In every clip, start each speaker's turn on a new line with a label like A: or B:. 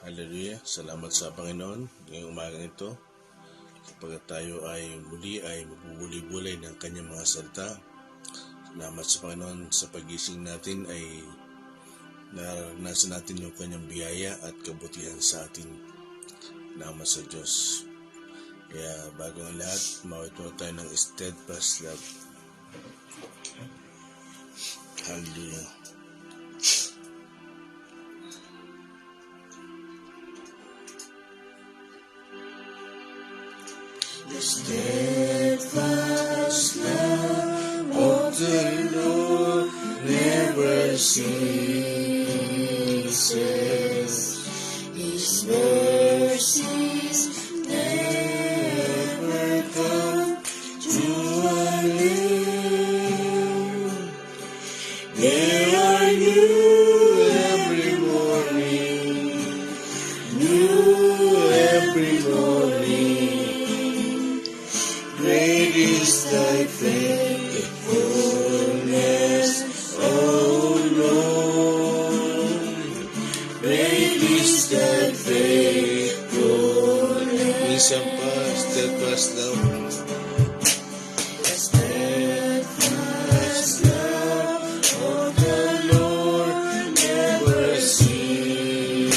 A: Hallelujah. Salamat sa Panginoon ngayong umaga ito sapagkat tayo ay muli ay magbubuli-bulay ng kanyang mga salita. Salamat sa Panginoon sa pagising natin ay naranasan natin yung kanyang biyaya at kabutihan sa atin. Salamat sa Diyos. Kaya bago ang lahat, mawit mo tayo ng steadfast love. Hallelujah.
B: The steadfast love of the Lord never ceases. His mercies never come to an end. They are new every morning, new every morning. Great is thy faithfulness, O Lord. Great is thy faithfulness.
A: Minsan pa, steadfast love.
B: The steadfast love of the Lord never ceases.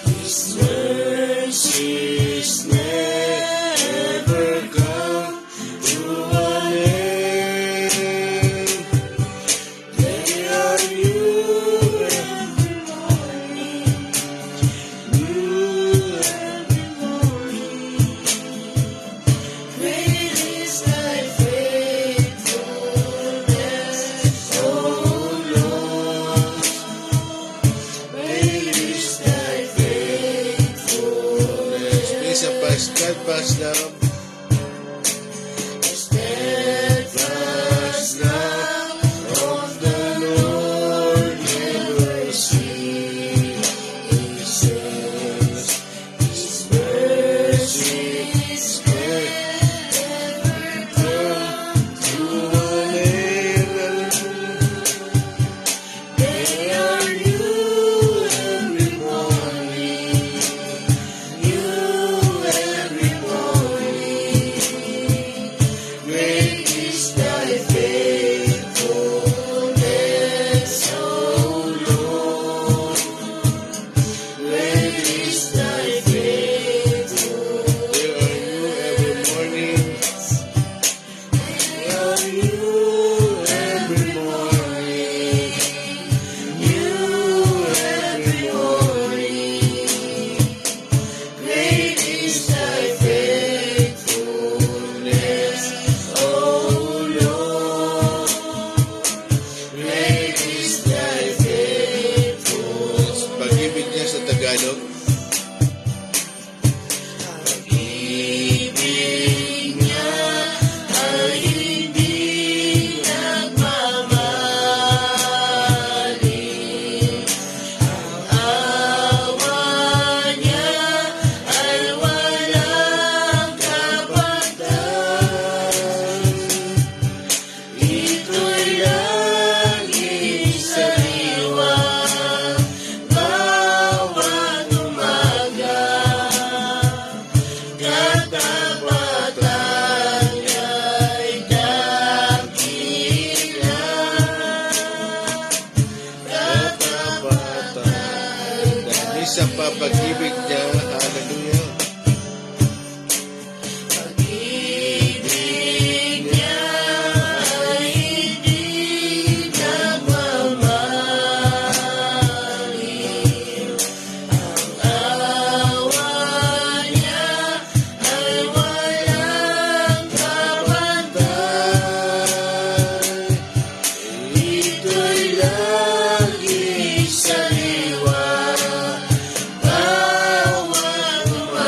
B: His mercies never come to an end. They are new every morning, new every morning. Great is thy faithfulness, O Lord. Great is thy faithfulness.
A: Minsan pa, steadfast love.
B: The steadfast love of the Lord never ceases. His mercies never come to an end. They are new every morning, new every morning. Great is thy faithfulness, O Lord. Great is thy faithfulness.
A: They are new every morning.
B: They are new every morning, new every morning. Great is thy faithfulness, O Lord. Great is thy faithfulness.
A: Pag-ibig niya sa Tagalog.
B: Pag-ibig niya ay hindi nagmamaling. Ang awa niya ay walang kapantay. Ito'y laging sariwa bawat umaga. Katapatan niya'y dakila. Katapatan
A: Minsan pa, pag-ibig niya. Hallelujah.
B: Pag-ibig niya ay hindi nagmamaling. Ang awa niya ay walang kapantay. Ito'y laging sariwa bawat umaga.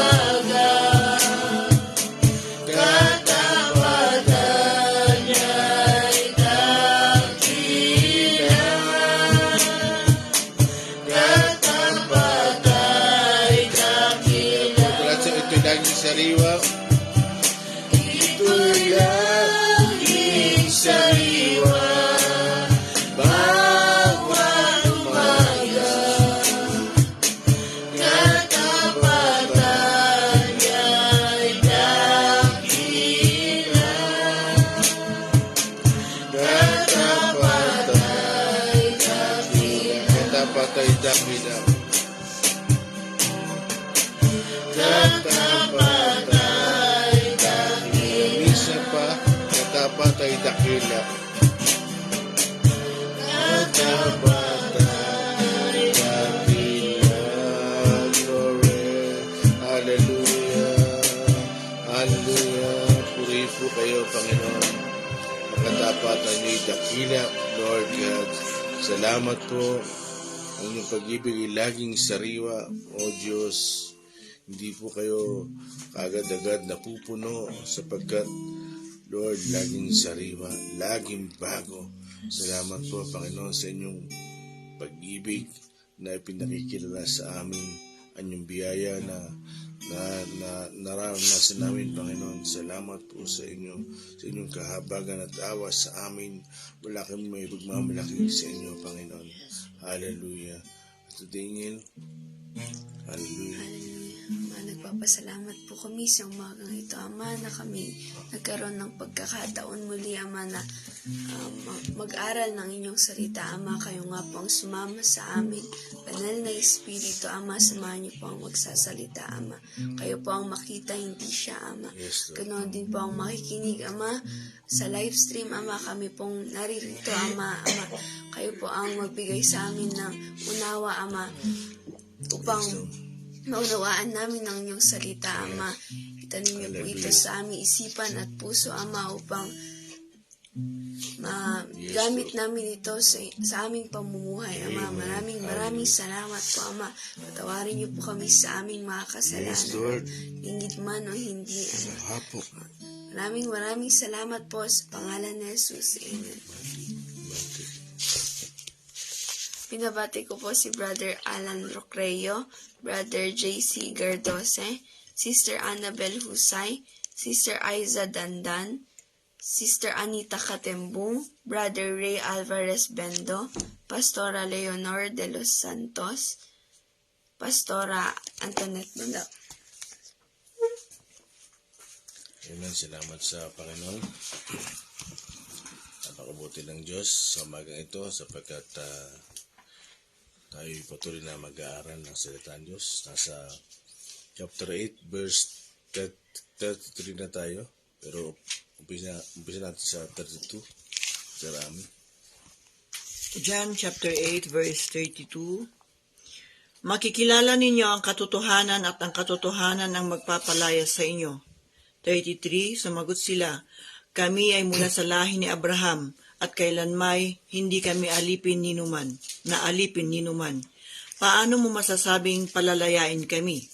A: katapatay dakila.
B: Katapatay dakila.
A: Minsan pa, katapatay dakila.
B: Katapatay
A: Dakila. Glory. Hallelujah. Hallelujah. Puri po kayo, Panginoon. Katapatan niyo dakila, Lord God. Salamat po. Ang inyong pag-ibig ay laging sariwa, O Diyos. Hindi po kayo kagad-agad napupuno sapagkat, Lord, laging sariwa, laging bago. Salamat po, Panginoon, sa inyong pag-ibig na ipinakikilala sa amin. Ang inyong biyaya na nararanasan namin, Panginoon. Salamat po sa inyong kahabagan at awa sa amin. Wala kami may pagmamalaki sa inyo, Panginoon. Hallelujah. At tudingin, hallelujah.
C: Hallelujah. Ama, nagpapasalamat po kami sa umagang ito, Ama, na kami nagkaroon ng pagkakataon muli, Ama, na mag-aral ng inyong salita, Ama. Kayo nga po ang sumama sa amin. Banal na Espiritu, Ama, samahan niyo po ang magsasalita, Ama. Kayo po ang makita, hindi siya, Ama.
A: Yes, Lord.
C: Ganoon din po ang makikinig, Ama, sa live stream, Ama. Kami pong naririto, Ama. Kayo po ang magbigay sa amin ng unawa, Ama, upang maunawaan namin ang inyong salita, Ama. Itanim niyo po ito sa aming isipan at puso, Ama, upang magamit namin ito sa aming pamumuhay, Ama. Maraming salamat po, Ama. Patawarin niyo po kami sa aming mga
A: Yes,
C: kasalanan.
A: Lord.
C: Lingid man o hindi, Ama.
A: Hapok.
C: Maraming salamat po sa pangalan ni Jesus. Amen. Pinabati ko po si Brother Alan Rocreo, Brother JC Gardose, Sister Annabel Husay, Sister Aiza Dandan, Sister Anita Katembung, Brother Ray Alvarez Bendo, Pastora Leonor de los Santos, Pastora Antoinette Banda.
A: Amen. Salamat sa Panginoon. Napakabuti ng Diyos sa umagang ito sapagkat tayo patuloy na mag-aaral ng salita ng Diyos. Nasa chapter 8, verse 33 na tayo. Pero umpisa natin sa 32. Sarami.
D: John chapter 8 verse 32. Makikilala ninyo ang katotohanan at ang katotohanan ang magpapalaya sa inyo. 33. Sumagot sila, kami ay mula sa lahi ni Abraham at kailanmay hindi kami alipin ni numan. Paano mo masasabing palalayain kami?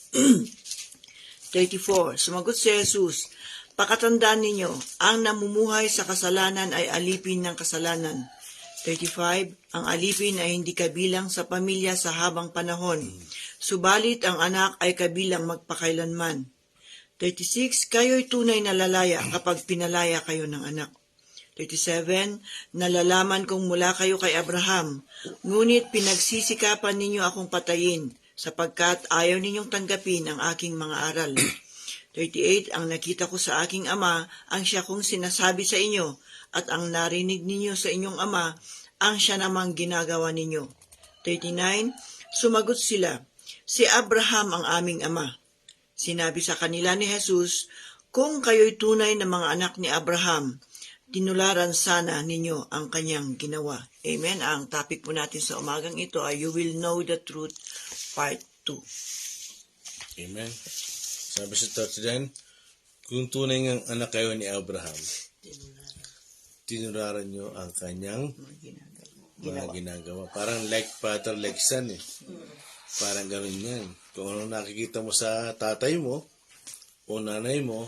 D: 34. Sumagot si Jesus, pakatandaan ninyo, ang namumuhay sa kasalanan ay alipin ng kasalanan. 35. Ang alipin ay hindi kabilang sa pamilya sa habang panahon. Subalit ang anak ay kabilang magpakailanman. 36. Kayo'y tunay na lalaya kapag pinalaya kayo ng anak. 37. Nalalaman kong mula kayo kay Abraham, ngunit pinagsisikapan ninyo akong patayin, sapagkat ayaw ninyong tanggapin ang aking mga aral. 38. Ang nakita ko sa aking ama, ang siya kong sinasabi sa inyo, at ang narinig ninyo sa inyong ama, ang siya namang ginagawa ninyo. 39. Sumagot sila, si Abraham ang aming ama. Sinabi sa kanila ni Jesus, kung kayo'y tunay na mga anak ni Abraham, tinularan sana ninyo ang kanyang ginawa. Amen. Ang topic po natin sa umagang ito ay You Will Know the Truth, Part 2.
A: Amen. Sabi sa 39, kung tunay ngang anak kayo ni Abraham, tinularan nyo ang kanyang mga ginagawa. Parang like father, like son eh. Parang gano'n yan. Kung ano nakikita mo sa tatay mo o nanay mo,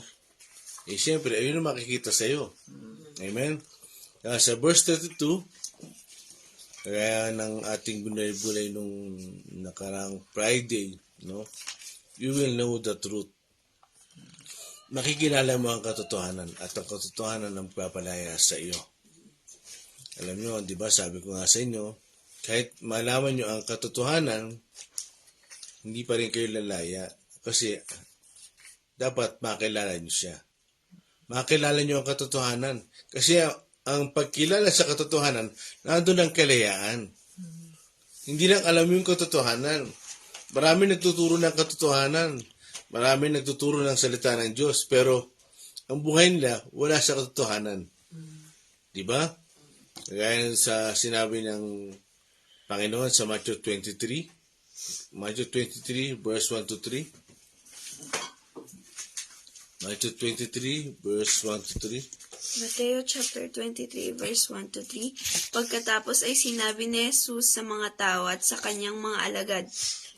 A: eh siyempre, ayun ang makikita sa iyo. Amen? Sa verse 32, kaya ng ating bulay-bulay nung nakarang Friday, no? You will know the truth. Makikilala mo ang katotohanan at ang katotohanan ang papalaya sa iyo. Alam nyo, di ba, sabi ko nga sa inyo, kahit malaman nyo ang katotohanan, hindi pa rin kayo lalaya kasi dapat makilala nyo siya. Makilala nyo ang katotohanan. Kasi ang pagkilala sa katotohanan, nandun ang kalayaan. hindi lang alam yung katotohanan. Marami nagtuturo ng katotohanan. Marami nagtuturo ng salita ng Diyos. Pero ang buhay nila, wala sa katotohanan. Diba? Kagaya sa sinabi ng Panginoon sa Matthew 23. Matthew 23, verse 1 to 3. Matthew 23, verse 1 to 3.
C: Mateo chapter 23 verse 1 to 3. Pagkatapos ay sinabi ni Jesus sa mga tao at sa kanyang mga alagad,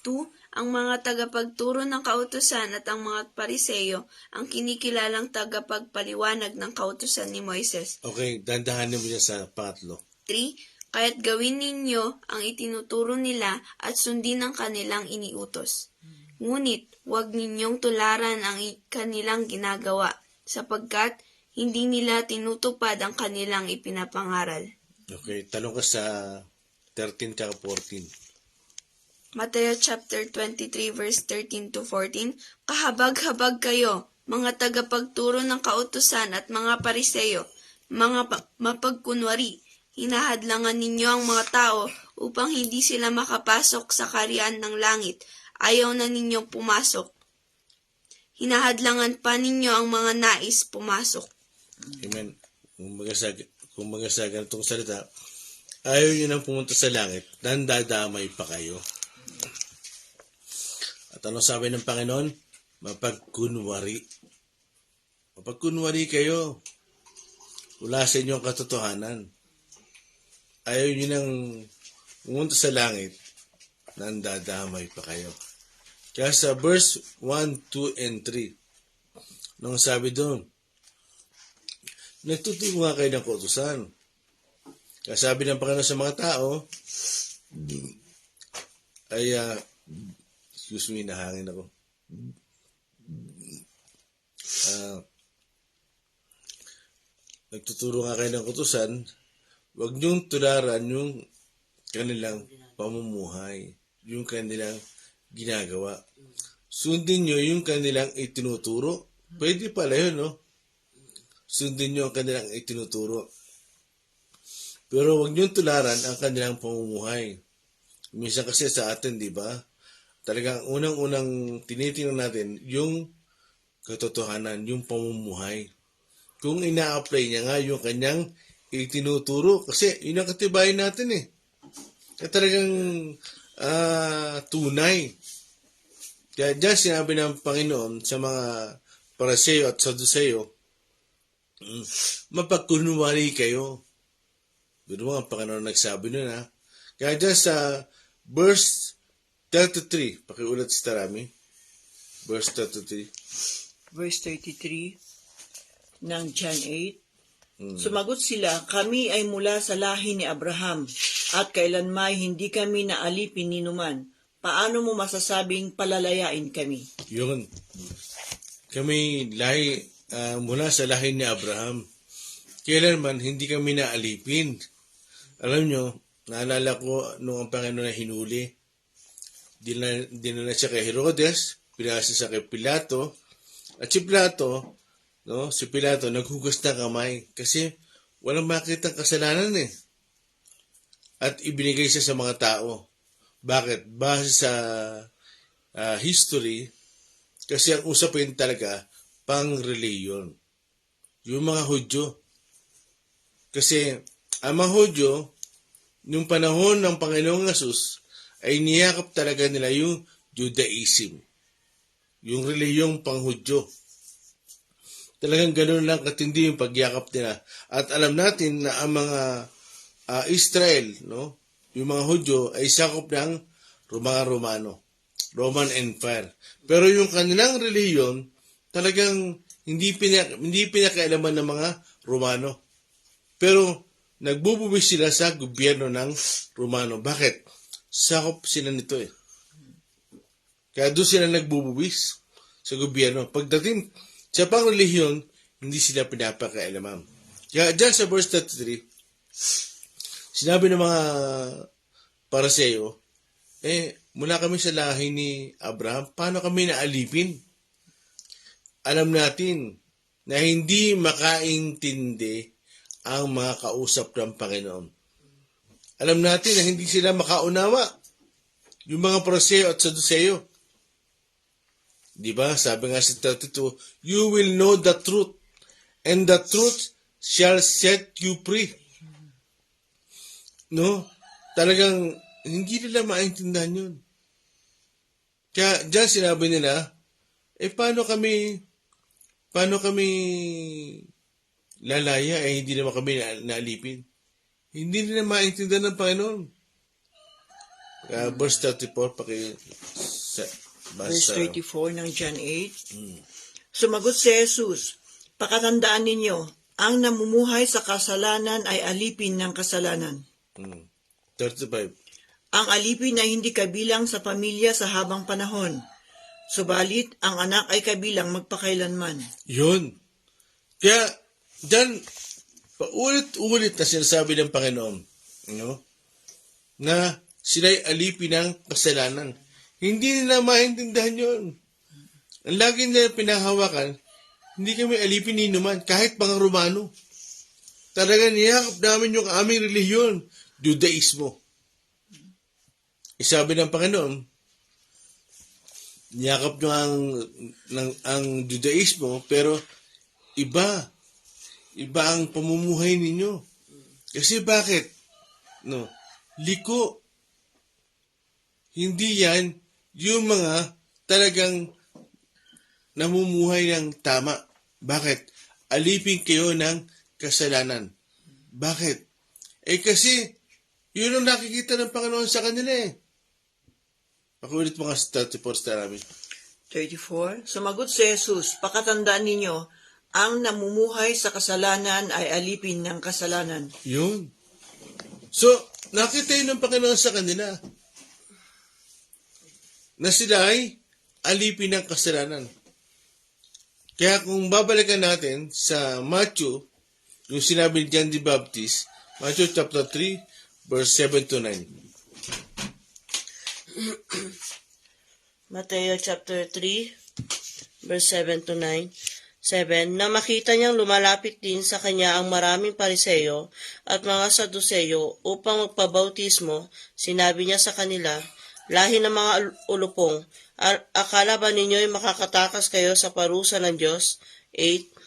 C: 2. Ang mga tagapagturo ng kautusan at ang mga pariseyo ang kinikilalang tagapagpaliwanag ng kautusan ni Moises.
A: Okay, dandahanin mo niya sa pangatlo.
C: 3. Kaya't gawin ninyo ang itinuturo nila at sundin ang kanilang iniutos. Ngunit huwag ninyong tularan ang kanilang ginagawa, sapagkat hindi nila tinutupad ang kanilang ipinapangaral.
A: Okay, tanong ka sa 13 ka 14.
C: Mateo chapter 23 verse 13 to 14. Kahabag-habag kayo, mga tagapagturo ng kautusan at mga pariseyo, mga mapagkunwari. Hinahadlangan ninyo ang mga tao upang hindi sila makapasok sa kaharian ng langit. Ayaw na ninyong pumasok. Hinahadlangan pa ninyo ang mga nais pumasok.
A: Amen. Kung sa ganitong salita, ayaw nyo nang pumunta sa langit, nandadamay pa kayo. At ano sabi ng Panginoon? Mapagkunwari. Mapagkunwari kayo. Wala sa inyong katotohanan. Ayaw nyo nang pumunta sa langit, nandadamay pa kayo. Kaya sa verse 1, 2, and 3, nung sabi doon, nagtuturo nga kayo ng kautusan. Kaya sabi ng Panginoon sa mga tao, ay, excuse me, nahangin ako. Nagtuturo nga kayo ng kautusan, huwag niyong tularan yung kanilang pamumuhay, yung kanilang ginagawa. Sundin niyo yung kanilang itinuturo. Pwede pala yun, no? Sundin niyo ang kanilang itinuturo. Pero huwag niyong tularan ang kanilang pamumuhay. Minsan kasi sa atin, di ba? Talagang unang-unang tinitingnan natin yung katotohanan, yung pamumuhay. Kung ina-apply niya nga yung kanyang itinuturo, kasi yun ang katibayan natin eh. Kaya talagang tunay. Kaya dyan sinabi ng Panginoon sa mga Pariseo at Saduceo, mapagkunwari kayo. Doon mo ang Panginoon nagsabi nun ha. Kaya dyan sa verse 33, pakiulat si Tarami, verse 33.
D: Verse 33 ng John 8. Sumagot sila, kami ay mula sa lahi ni Abraham at kailanmay hindi kami naalipin ni numan. Paano mo masasabing palalayain kami?
A: Yun. Kami mula sa lahi ni Abraham. Kailanman hindi kami naalipin. Alam nyo, naalala ko nung ang Panginoon na hinuli. Dinala siya kay Herodes, pinasa siya kay Pilato. At si Pilato, naghugas ng kamay kasi walang makitang kasalanan eh. At ibinigay siya sa mga tao. Bakit? Base sa history, kasi ang usapin talaga, pang-reliyon. Yung mga Hudyo. Kasi ang mga Hudyo, nung panahon ng Panginoong Hesus, ay niyakap talaga nila yung Judaism. Yung reliyong pang-Hudyo. Talagang ganoon lang katindi yung pagyakap nila. At alam natin na ang mga Israel, yung mga Hudyo ay sakop ng mga Romano, Roman Empire. Pero yung kanilang reliyon, talagang hindi pinakailaman ng mga Romano. Pero nagbububis sila sa gobyerno ng Romano. Bakit? Sakop sila nito eh. Kaya doon sila nagbububis sa gobyerno. Pagdating sa pang-relihiyon, hindi sila pinapakailaman. Kaya dyan sa verse 33, sinabi ng mga Pariseo, mula kami sa lahi ni Abraham, paano kami naalipin? Alam natin na hindi makaintindi ang mga kausap ng Panginoon. Alam natin na hindi sila makaunawa. yung mga Pariseo at Saduceo. Di ba? Sabi nga sa 32, you will know the truth, and the truth shall set you free. No? Talagang hindi nila maintindihan yun. Kaya dyan sinabi nila, paano kami lalaya, hindi naman kami naalipin. Hindi nila maintindihan ng Panginoon. Verse 34,
D: Verse 34 ng John 8. Sumagot si Jesus, pakatandaan ninyo, ang namumuhay sa kasalanan ay alipin ng kasalanan.
A: 35.
D: Ang alipin ay hindi kabilang sa pamilya sa habang panahon. Subalit, ang anak ay kabilang magpakailanman.
A: Yun. Kaya, dyan, paulit-ulit na sinasabi ng Panginoon, no? Na sila'y alipin ng kasalanan. Hindi nila maintindihan yun. Ang lagi nila pinahawakan, hindi kami alipin ni naman, kahit mga Romano. Talaga niyakap namin yung aming relihiyon, Judaismo. Isabi ng Panginoon, niyakap nyo ang Judaismo, pero iba ang pamumuhay ninyo. Kasi bakit? No, liko. Hindi yan yung mga talagang namumuhay ng tama. Bakit? Alipin kayo ng kasalanan. Bakit? Kasi yun ang nakikita ng Panginoon sa kanila eh. Pakulit mga 34 sa namin.
D: 34. Sumagot si Jesus, pakatandaan ninyo, ang namumuhay sa kasalanan ay alipin ng kasalanan.
A: Yun. So, nakita yun ng Panginoon sa kanila na sila ay alipin ng kasalanan. Kaya kung babalikan natin sa Matthew, yung sinabi ni John the Baptist, Matthew chapter 3, verse 7 to 9.
B: Mateo chapter 3, verse 7 to 9. 7. Na makita niyang lumalapit din sa kanya ang maraming Pariseo at mga Saduceo upang magpabautismo, sinabi niya sa kanila, lahi ng mga ulupong, akala ba ninyo'y makakatakas kayo sa parusa ng Diyos? 8.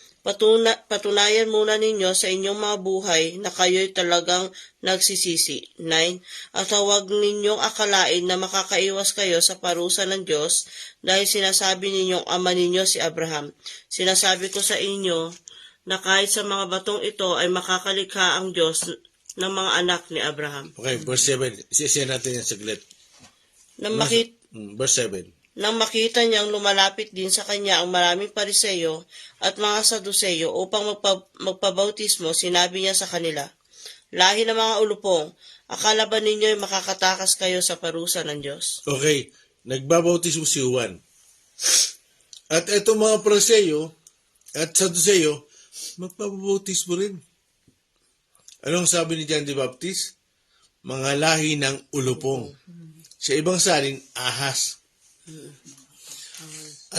B: Patunayan muna ninyo sa inyong mga buhay na kayo'y talagang nagsisisi. 9. At huwag ninyong akalain na makakaiwas kayo sa parusa ng Diyos dahil sinasabi ninyong ama ninyo si Abraham. Sinasabi ko sa inyo na kahit sa mga batong ito ay makakalikha ang Diyos ng mga anak ni Abraham.
A: Okay, verse 7. Isisiyan natin yan saglit. Verse 7.
B: Nang makita niyang lumalapit din sa kanya ang maraming Pariseo at mga Saduceo upang magpabautismo, sinabi niya sa kanila, lahi ng mga ulupong, akala ba ninyo'y makakatakas kayo sa parusa ng Diyos?
A: Okay, nagbabautismo si Juan. At itong mga Pariseo at Saduceo, magpapabautismo rin. Anong sabi ni John the Baptist? Mga lahi ng ulupong. Sa ibang salin, ahas.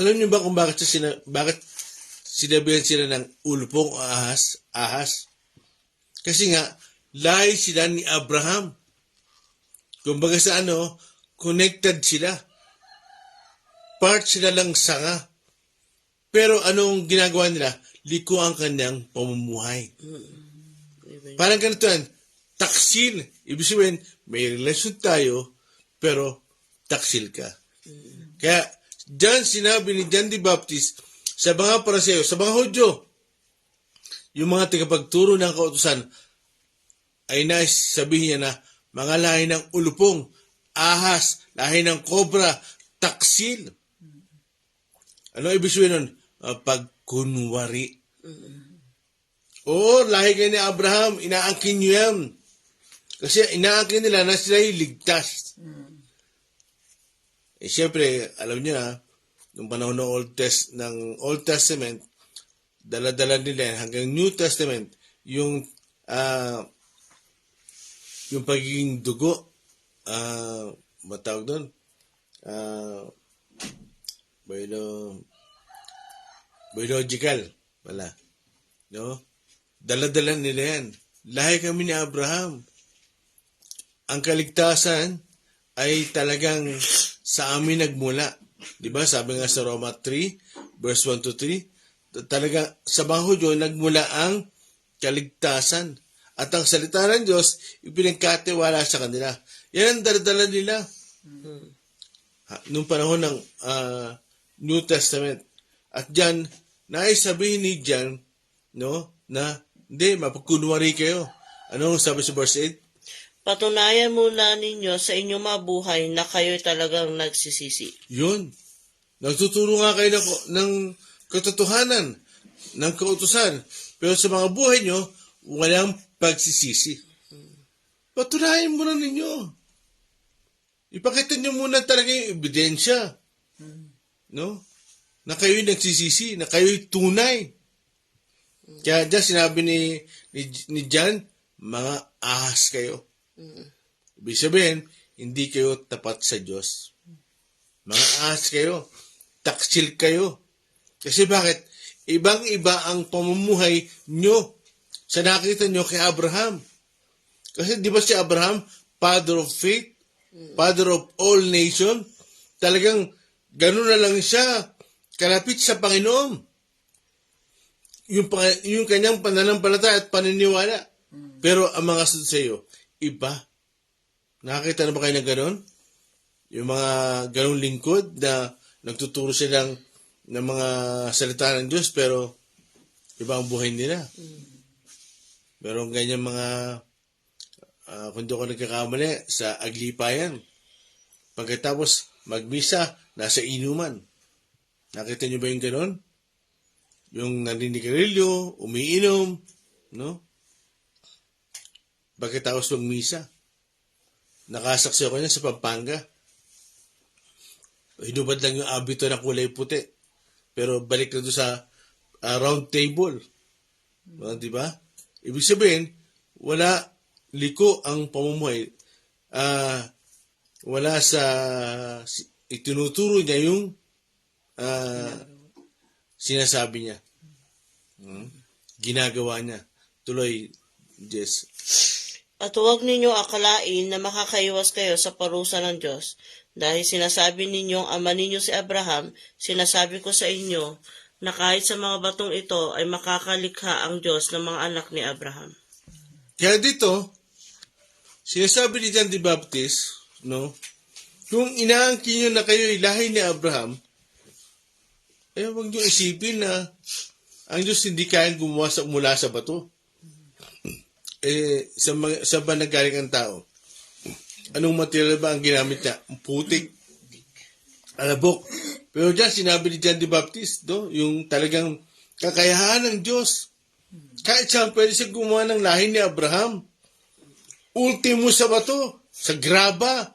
A: Alam niyo ba kung bakit sinabihan sila ng ulupong o ahas? Ahas. Kasi nga, lahi sila ni Abraham. Kumbaga sa connected sila. Part sila lang sanga. Pero anong ginagawa nila? Liko ang kanyang pamumuhay. Parang ganito yan, taksil. Ibig sabihin, may relasyon tayo, pero taksil ka. Kaya, dyan sinabi ni John the Baptist sa mga Pariseo, sa mga Hudyo, yung mga tagapagturo ng kautusan, ay sabihin niya na mga lahi ng ulupong, ahas, lahi ng kobra, taksil. Ano ibig sabihin nun? Pagkunwari. Oo, lahi kayo ni Abraham, inaangkin nyo yan. Kasi inaangkin nila na sila'y ligtas. Siyempre, alam niyo na, nung panahon ng Old Testament, dala-dala nila hanggang New Testament, yung pagiging dugo, matawag doon, biological, wala. No? Dala-dala nila yan. Lahi kami ni Abraham. Ang kaligtasan ay talagang sa amin nagmula. Di ba? Sabi nga sa Roma 3, verse 1 to 3, talaga sa mga Hudyo nagmula ang kaligtasan. At ang salita ng Diyos, ipinagkatiwala sa kanila. Yan ang daladala nila. Noong panahon ng New Testament. At dyan, naisabihin ni John, no, na, hindi, mapagkunwari kayo. Anong sabi sa verse 8?
B: Patunayan muna ninyo sa inyong mga buhay na kayo'y talagang nagsisisi.
A: Yun. Nagtuturo nga kayo ng katotohanan, ng kautusan. Pero sa mga buhay nyo, walang pagsisisi. Patunayan muna ninyo. Ipakita nyo muna talaga yung ebidensya. No? Na kayo'y nagsisisi, na kayo'y tunay. Kaya dyan sinabi ni John, mga ahas kayo. Ibig sabihin, hindi kayo tapat sa Diyos. Mga ahas kayo. Taksil kayo. Kasi bakit? Ibang-iba ang pamumuhay nyo sa nakita nyo kay Abraham. Kasi di ba si Abraham, father of faith, father of all nation, talagang gano'n na lang siya, kalapit sa Panginoon. Yung kanyang pananampalataya at paniniwala. Pero ang mga Saduceo, iba. Nakakita na ba kayo ng gano'n? Yung mga ganong lingkod na nagtuturo silang ng mga salita ng Diyos pero iba ang buhay nila. Pero ganyan mga kung di ako nagkakamali sa Aglipayan. Pagkatapos magmisa, nasa inuman. Nakita niyo ba yung gano'n? Yung naninigarilyo, umiinom, no? Pagkatapos magmisa. Nakasaksi ako niya sa Pampanga. Hinubad lang yung abito na kulay puti. Pero balik na doon sa round table. Di ba? Ibig sabihin, wala liko ang pamumuhay. Wala sa itinuturo niya yung sinasabi niya. Ginagawa niya. Tuloy, Jess.
B: At huwag ninyo akalain na makakaiwas kayo sa parusa ng Diyos. Dahil sinasabi ninyong ama ninyo si Abraham, sinasabi ko sa inyo na kahit sa mga batong ito ay makakalikha ang Diyos ng mga anak ni Abraham.
A: Kaya dito, sinasabi ni John the Baptist, no, kung inaangkin nyo na kayo ilahi ni Abraham, eh huwag nyo isipin na ang Diyos hindi kayang gumawa mula sa bato. Sa ba nagaling ang tao? Anong material ba ang ginamit niya? Putik, alabok. Pero dyan, sinabi ni John the Baptist, no? Yung talagang kakayahan ng Diyos. Kahit siya, pwede siya gumawa ng lahi ni Abraham. Ultimo sa bato, sa graba.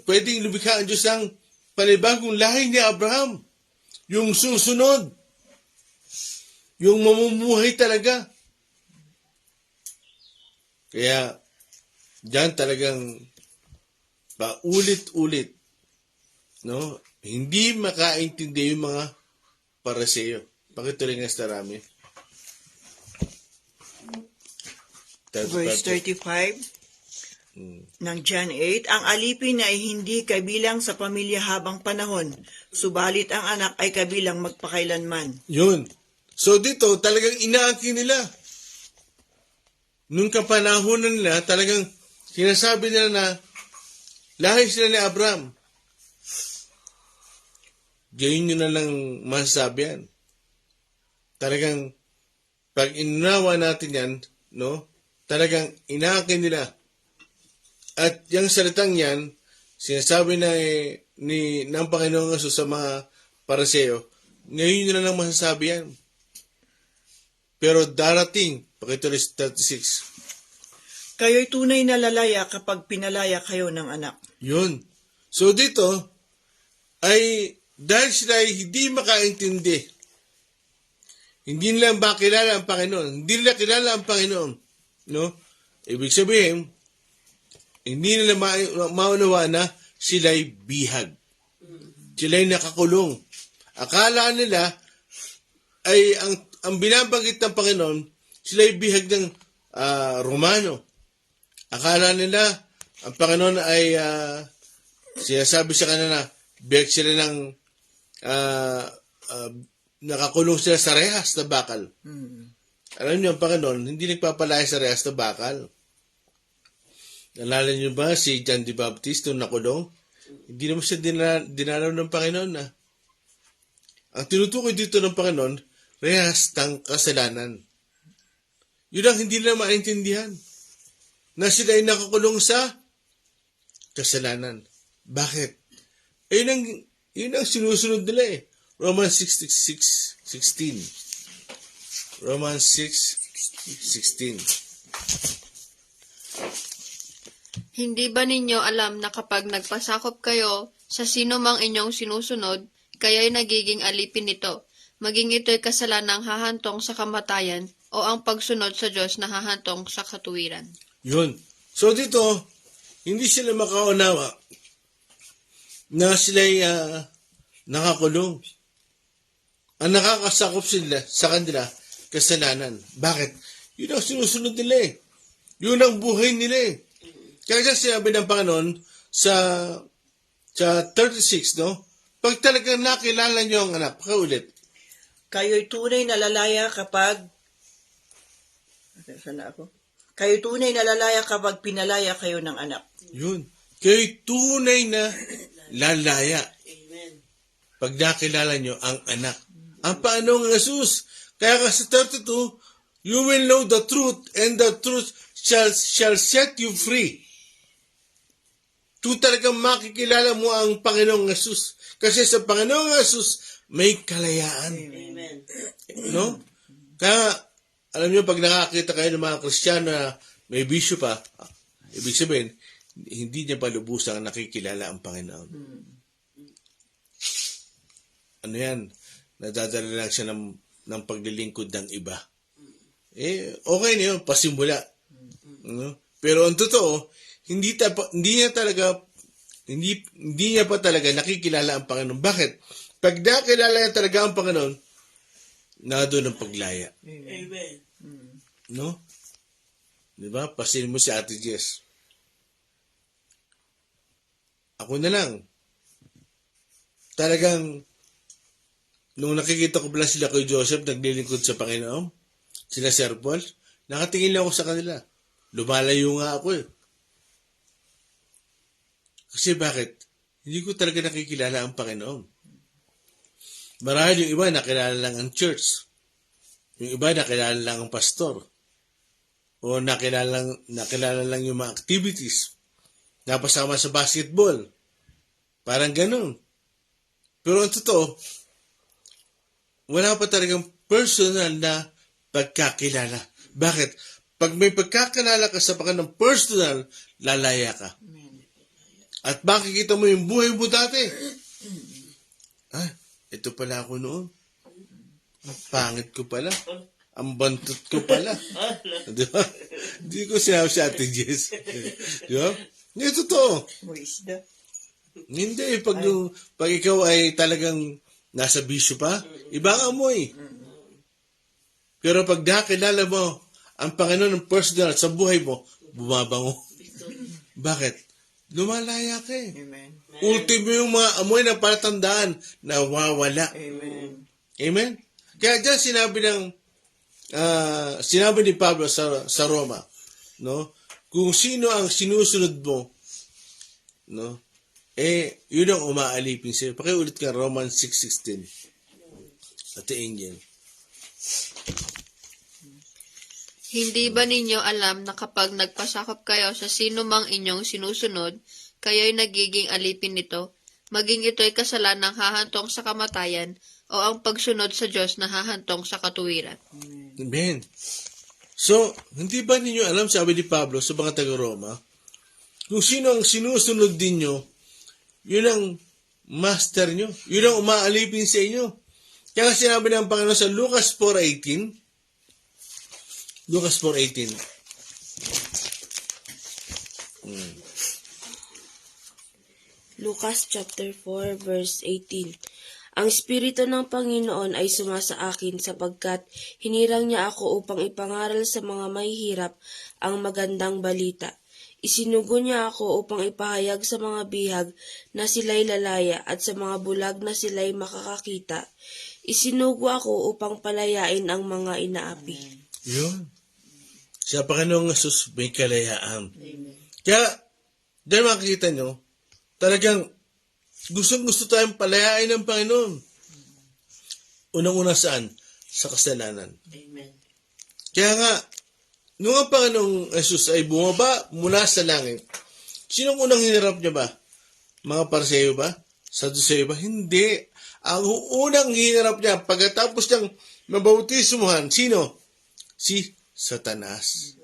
A: Pwedeng lumikha ang Diyos ng panibagong lahi ni Abraham. Yung susunod. Yung mamumuhay talaga. Kaya, diyan talagang paulit-ulit, no? Hindi makaintindi yung mga Pariseo. Pakituloy nga sa Rami.
D: Verse 35 ng John 8, ang alipin ay hindi kabilang sa pamilya habang panahon, subalit ang anak ay kabilang magpakailanman.
A: Yun. So dito, talagang inaangkin nila. Nung kapanahonan nila, talagang sinasabi nila na lahi sila ni Abraham. Gayon nyo na lang masasabi yan. Talagang, pag inunawa natin yan, no, talagang inaakin nila. At yung salitang yan, sinasabi na ng Panginoon Jesus sa mga Pariseo, ngayon nyo na lang masasabi yan. Pero darating, pakituloy 36.
D: Kayo'y tunay na lalaya kapag pinalaya kayo ng anak.
A: Yun. So dito, ay dahil sila ay hindi makaintindi, hindi nila makilala ang Panginoon, hindi nila kilala ang Panginoon, no? Ibig sabihin, hindi nila maunawa na sila'y bihag. Sila'y nakakulong. Akala nila ay ang binabanggit ng Panginoon, sila'y bihag ng Romano. Akala nila ang Panginoon ay sinasabi sa kanila na biyag sila ng nakakulong sila sa rehas na bakal. Alam niyo, ang Panginoon, hindi nagpapalaya sa rehas na bakal. Nalala niyo ba si John the Baptist nung nakulong? Hindi naman siya dinalaw ng Panginoon na. Ang tinutukoy dito ng Panginoon, rehas ng kasalanan. Yun ang hindi nila maintindihan. Na sila ay nakakulong sa kasalanan. Bakit? Yun ang sinusunod nila eh. Romans 6:16. Romans 6:16.
E: Hindi ba ninyo alam na kapag nagpasakop kayo sa sino mang inyong sinusunod, kayo'y nagiging alipin nito, maging ito'y kasalanang hahantong sa kamatayan o ang pagsunod sa Diyos na hahantong sa katuwiran.
A: Yun. So dito, hindi sila makaunawa na sila'y nakakulong. Ang nakakasakop sila sa kanila, kasalanan. Bakit? Yun ang sinusunod nila eh. Yun ang buhay nila eh. Kaya sinabi ng Panginoon sa 36, no? Pag talagang nakilala niyo ang anak, pakaulit.
D: Kayo'y tunay na lalaya kapag... Saan na ako? Kayo'y tunay na lalaya kapag pinalaya kayo ng anak.
A: Yun. Kayo'y tunay na lalaya.
B: Amen.
A: Pag nakilala niyo ang anak. Ang Panginoong Jesus. Kaya kasi 32, you will know the truth and the truth shall set you free. Kung talagang makikilala mo ang Panginoong Jesus. Kasi sa Panginoong Jesus, may kalayaan.
B: Amen.
A: No? Kaya, alam niyo, pag nakakita kayo ng mga Kristiyano na may bisyo pa, ibig sabihin, hindi niya pa lubusang nakikilala ang Panginoon. Ano yan? Nadadala lang siya ng paglilingkod ng iba. Okay na yun, pasimula. No? Pero ang totoo, hindi niya pa talaga nakikilala ang Panginoon. Bakit? Pag nakilala niya talaga ang Panginoon, na doon ang paglaya.
B: Amen.
A: No? Di ba? Pasin mo si Ate Jess. Ako na lang. Talagang, nung nakikita ko pala sila kay Joseph, naglilingkod sa Panginoon, sila Sir Paul, nakatingin lang ako sa kanila. Lumalayo nga ako eh. Kasi bakit? Hindi ko talaga nakikilala ang Panginoon. Marahil yung iba nakilala lang ang church. Yung iba nakilala lang ang pastor. O nakilala lang yung mga activities. Napasama sa basketball. Parang ganun. Pero ang totoo, wala pa talagang personal na pagkakilala. Bakit? Pag may pagkakilala ka sa Panginoon personal, lalaya ka. At makikita mo yung buhay mo dati. Ito pala ako noon. Ang pangit ko pala. Ang bantot ko pala. Di ba? Hindi ko sinabi si Ate Jess. Di ba? Hindi, totoo. Hindi, pag ikaw ay talagang nasa bisyo pa, iba ang amoy. Pero pag nakilala mo ang Panginoon ng personal sa buhay mo, bumabango. Bakit? Lumalaya ka eh.
D: Amen.
A: Ultimo yung mga amoy na palatandaan na wawala.
D: Amen.
A: Amen? Kaya dyan sinabi ni Pablo sa Roma, no? Kung sino ang sinusunod mo, no? Yun ang umaalipin sa'yo. Pakiulit ka, Romans 6:16. Ate Angel.
E: Hindi ba ninyo alam na kapag nagpasakop kayo sa sino mang inyong sinusunod, kayo'y nagiging alipin nito, maging ito'y kasalanang hahantong sa kamatayan o ang pagsunod sa Diyos na hahantong sa katuwiran?
A: Amen. So, hindi ba ninyo alam, sabi ni Pablo sa mga taga-Roma, kung sino ang sinusunod din nyo, yun ang master nyo. Yun ang umaalipin sa inyo. Kaya sinabi ng Panginoon sa Lucas 4:18, Lucas 4:18.
F: Lucas chapter 4 verse 18. Ang Espiritu ng Panginoon ay sumasa akin sapagkat hinirang niya ako upang ipangaral sa mga mahihirap ang magandang balita. Isinugo niya ako upang ipahayag sa mga bihag na sila'y lalaya at sa mga bulag na sila'y makakakita. Isinugo ako upang palayain ang mga inaapi.
A: Yun. Sa Panginoong Jesus may kalayaan. Kaya, dahil makikita nyo, talagang gustong-gusto tayong palayain ng Panginoon. Unang-una saan? Sa kasalanan.
B: Amen.
A: Kaya nga, nung ang Panginoong Jesus ay bumaba mula sa langit, sinong unang hinarap niya ba? Mga Pariseo ba? Saduceo ba? Hindi. Ang unang hinarap niya, pagkatapos niyang mabautismuhan, sino? Si Satanas.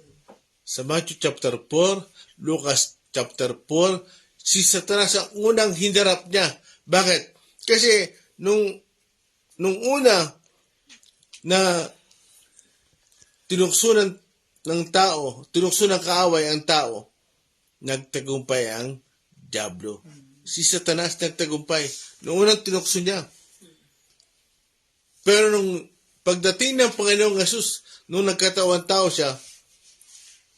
A: Sa Matthew chapter 4, Lucas chapter 4, si Satanas ang unang hinarap niya. Bakit? Kasi nung una na tinukso ng tao, tinukso ng kaaway ang tao, nagtagumpay ang Diablo. Si Satanas nagtagumpay. Noong unang tinukso niya. Pero nung pagdating ng Panginoong Jesus, nung nagkatawang tao siya,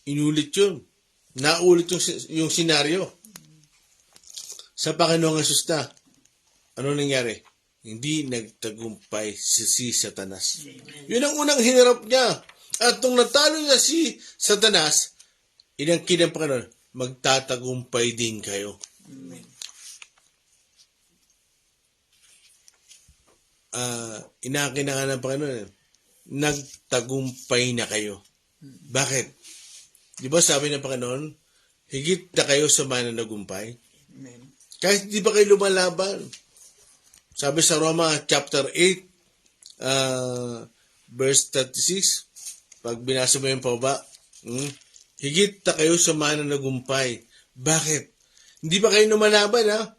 A: inulit yun. Naulit yung senaryo. Sa Panginoong Jesus na, ano nangyari? Hindi nagtagumpay si Satanas. Yun ang unang hinarap niya. At nung natalo niya si Satanas, inangkin ng Panginoon, magtatagumpay din kayo. Inangkin na nga ng Panginoon, nagtagumpay na kayo. Bakit? Di ba sabi ng Panginoon, higit na kayo sa mananagumpay? Kahit di ba kayo lumalaban? Sabi sa Roma chapter 8, verse 36, pag binasa mo yung pababa, higit na kayo sa mananagumpay. Bakit? Hindi ba kayo lumalaban, ha?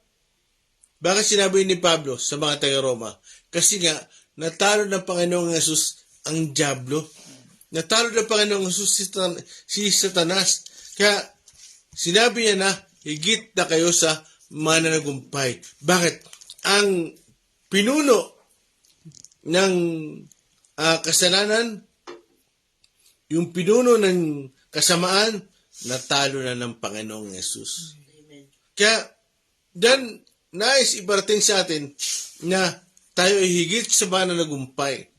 A: Bakit sinabi ni Pablo sa mga taga-Roma? Kasi nga, natalo ng Panginoong Jesus ang Diablo. Natalo ng Panginoong Jesus si Satanas. Kaya, sinabi niya na, higit na kayo sa mananagumpay. Bakit? Ang pinuno ng kasalanan, yung pinuno ng kasamaan, natalo na ng Panginoong Jesus. Kaya, dan nais ibarating sa atin na tayo ay higit sa mananagumpay.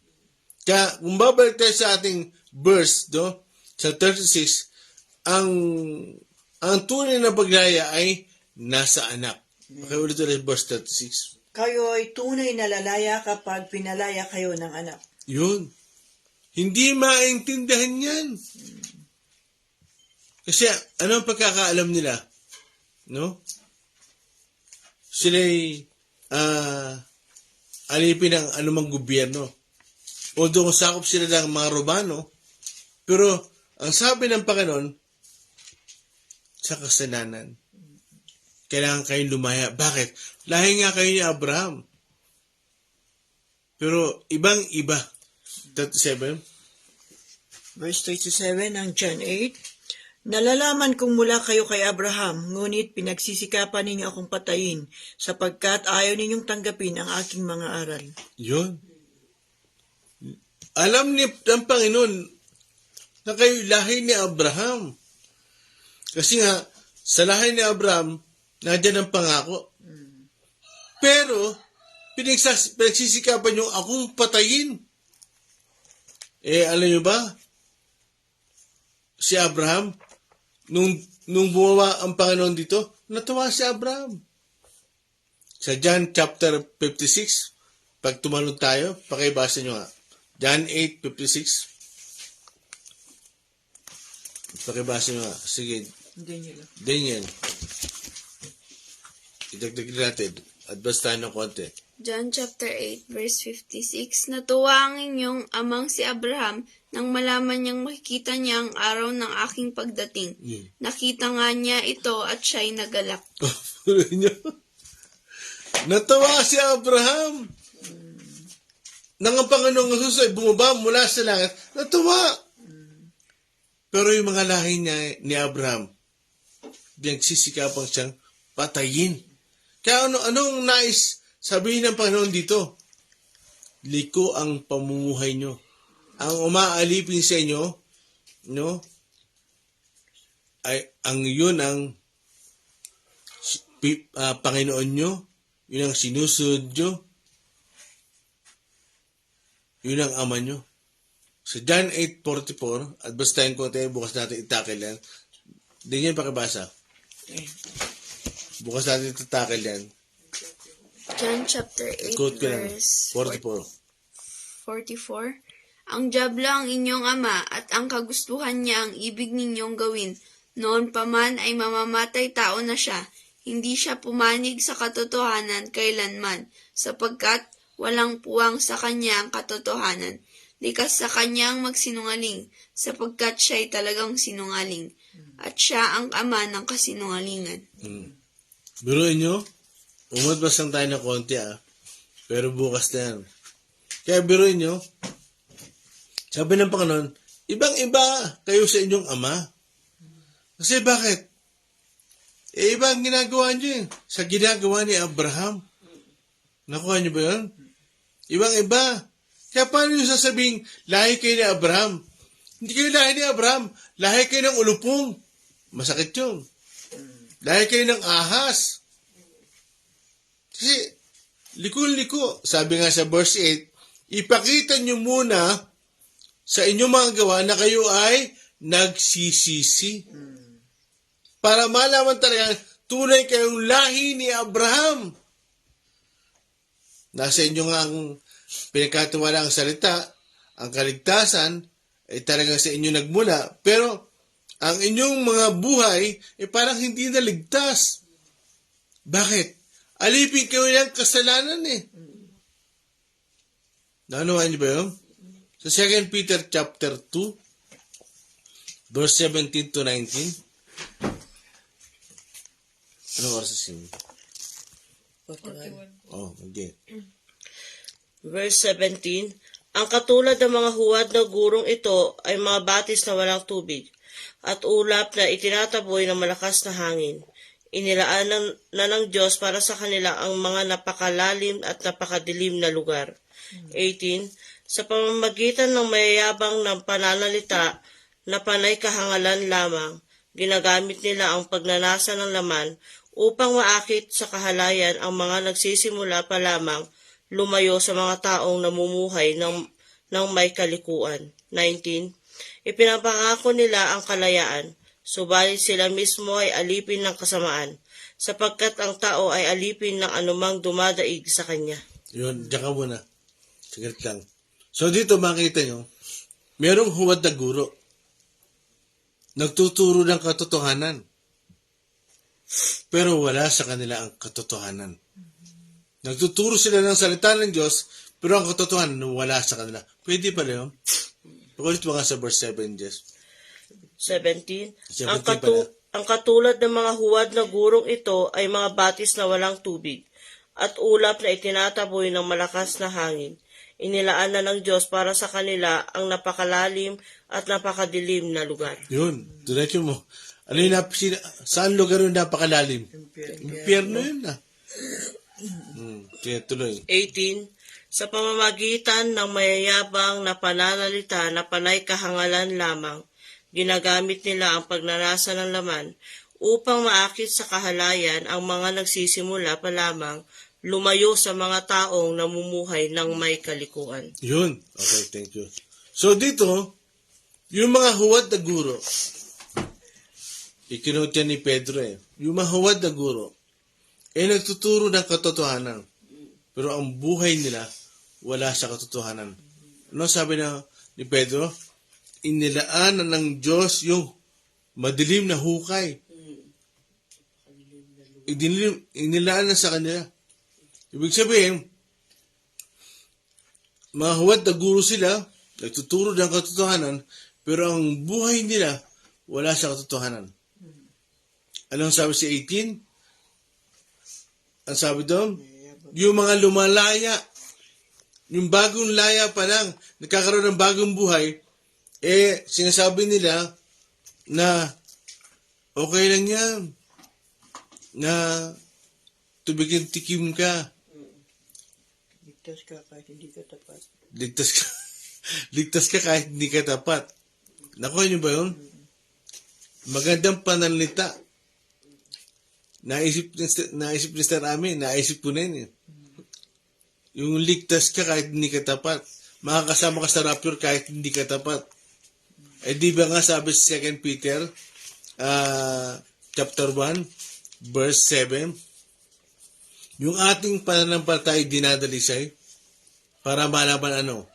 A: Kaya, kung babalik tayo sa ating verse, sa 36, ang tunay na paglaya ay nasa anak. Okay, ulit verse 36.
D: Kayo ay tunay na lalaya kapag pinalaya kayo ng anak.
A: Yun. Hindi maintindihan yan. Kasi ano ang pagkakaalam nila? No? Sila'y alipin ng anumang gobyerno. Although sakop sila ng mga Romano, pero ang sabi ng Panginoon, sa kasalanan, kailangan kayong lumaya. Bakit? Lahi nga kayo ni Abraham. Pero ibang-iba. 37.
D: Verse 37 ng John 8, Nalalaman kong mula kayo kay Abraham, ngunit pinagsisikapan ninyo akong patayin, sapagkat ayaw ninyong tanggapin ang aking mga aral.
A: Yun. Alam ni ng Panginoon na kayo lahi ni Abraham. Kasi nga, sa lahi ni Abraham, nandiyan ang pangako. Pero, pinagsisikapan nyo akong patayin. Alam nyo ba? Si Abraham, nung bumawa ang Panginoon dito, natuwa si Abraham. Sa John chapter 56, pag tumalon tayo, pakibasa nyo nga. John 8:56. Pakibasa nyo nga. Sige. Daniel. Idagdag natin. Advance tayo ng konti.
C: John chapter 8 verse 56, Natuwa ang inyong amang si Abraham nang malaman niyang makikita niya ang araw ng aking pagdating. Nakita nga niya ito at siya'y nagalak.
A: Natawa si Abraham. Nang ang Panginoong Jesus ay bumaba mula sa langit, natawa. Pero yung mga lahi niya, ni Abraham, nagsisikapan siyang patayin. Kaya anong nais sabihin ng Panginoon dito? Liko ang pamumuhay nyo. Ang umaalipin sa inyo, no? yun ang Panginoon nyo, yun ang sinusunod nyo, yun ang Ama nyo. Sa John 8:44, at basta tayong konti, bukas natin itakil yan. Hindi niya pakibasa. Bukas natin itakil yan.
C: John chapter 8
A: Quote ko lang.
C: verse
A: 44.
C: 44. Ang Diablo ang inyong ama at ang kagustuhan niya ang ibig ninyong gawin. Noon pa man ay mamamatay tao na siya. Hindi siya pumanig sa katotohanan kailanman, sapagkat walang puwang sa kanya ang katotohanan. Likas sa kanya ang magsinungaling, sapagkat siya'y talagang sinungaling. At siya ang ama ng kasinungalingan.
A: Biruin nyo, umatbas lang tayo ng konti pero bukas na yan. Kaya biruin nyo, sabi ng Panginoon, ibang-iba kayo sa inyong ama. Kasi bakit? Iba ang ginagawa nyo sa ginagawa ni Abraham. Nakuha nyo ba yun? Ibang-iba. Kaya paano nyo sasabing, lahi kayo ni Abraham? Hindi kayo lahi ni Abraham. Lahi kayo ng ulupong. Masakit yun. Lahi kayo ng ahas. Kasi, liko-liko. Sabi nga sa verse 8, ipakita nyo muna sa inyong mga gawa na kayo ay nagsisisi. Para malaman talaga, tunay kayong lahi ni Abraham. Nasa inyo nga ang pinagkatiwala ang salita, ang kaligtasan, ay talagang sa inyo nagmula. Pero, ang inyong mga buhay, ay parang hindi naligtas. Bakit? Alipin kayo ng kasalanan Nanuhan niyo ba yun? Sa 2 Peter chapter 2, verse 17 to 19. Anong oras sa sinyo?
B: 41.
A: Oh, okay.
B: Verse 17, ang katulad ng mga huwad na gurong ito ay mga batis na walang tubig at ulap na itinataboy ng malakas na hangin. Inilaan na ng Diyos para sa kanila ang mga napakalalim at napakadilim na lugar. 18, sa pamamagitan ng mayayabang ng pananalita na panay kahangalan lamang, ginagamit nila ang pagnanasa ng laman upang maakit sa kahalayan ang mga nagsisimula pa lamang lumayo sa mga taong namumuhay ng may kalikuan. 19. Ipinapangako nila ang kalayaan, subalit sila mismo ay alipin ng kasamaan, sapagkat ang tao ay alipin ng anumang dumadaig sa kanya.
A: Yun, diyan ka muna. Saglit lang. So dito makita nyo, merong huwad na guro. Nagtuturo ng katotohanan. Pero wala sa kanila ang katotohanan. Nagtuturo sila ng salita ng Diyos, pero ang katotohanan wala sa kanila. Pwede pala yun? Pakulit mo nga sa verse 7, Jess.
B: 17.
A: 17 pala.
B: Ang katulad ng mga huwad na gurong ito ay mga batis na walang tubig at ulap na itinataboy ng malakas na hangin. Inilaan na ng Diyos para sa kanila ang napakalalim at napakadilim na lugar.
A: Yun, diretso mo. Ano yung saan lugar yung napakalalim? Impyerno yun Kaya tuloy.
B: 18. Sa pamamagitan ng mayayabang na pananalita na panay kahangalan lamang, ginagamit nila ang pagnanasa ng laman upang maakit sa kahalayan ang mga nagsisimula pa lamang lumayo sa mga taong namumuhay ng may kalikuan.
A: Yun. Okay, thank you. So dito, yung mga huwad na guro, ikinot yan ni Pedro yung mga huwad na guro, nagtuturo ng katotohanan. Pero ang buhay nila, wala sa katotohanan. Ano sabi ni Pedro? Inilaan ng Diyos yung madilim na hukay. Inilaan na sa kanila. Ibig sabihin, mga huwad na guro sila, nagtuturo ng katotohanan, pero ang buhay nila, wala sa katotohanan. Anong sabi sa 18? Ang sabi doon? Yung mga lumalaya, yung bagong laya pa lang, nagkakaroon ng bagong buhay, sinasabi nila na okay lang yan, na tubigin tikim ka.
D: Ligtas ka kahit hindi ka tapat.
A: Ligtas ka kahit hindi ka tapat. Nakuha niyo ba yun? Magandang pananalita. Naisip ni Sir Ami, naisip ko na yun. Yung ligtas ka kahit hindi ka tapat. Makakasama ka sa rapture kahit hindi ka tapat. Di ba nga sabi sa 2 Peter chapter 1 verse 7, yung ating pananampalataya dinadalisay para malaman ano.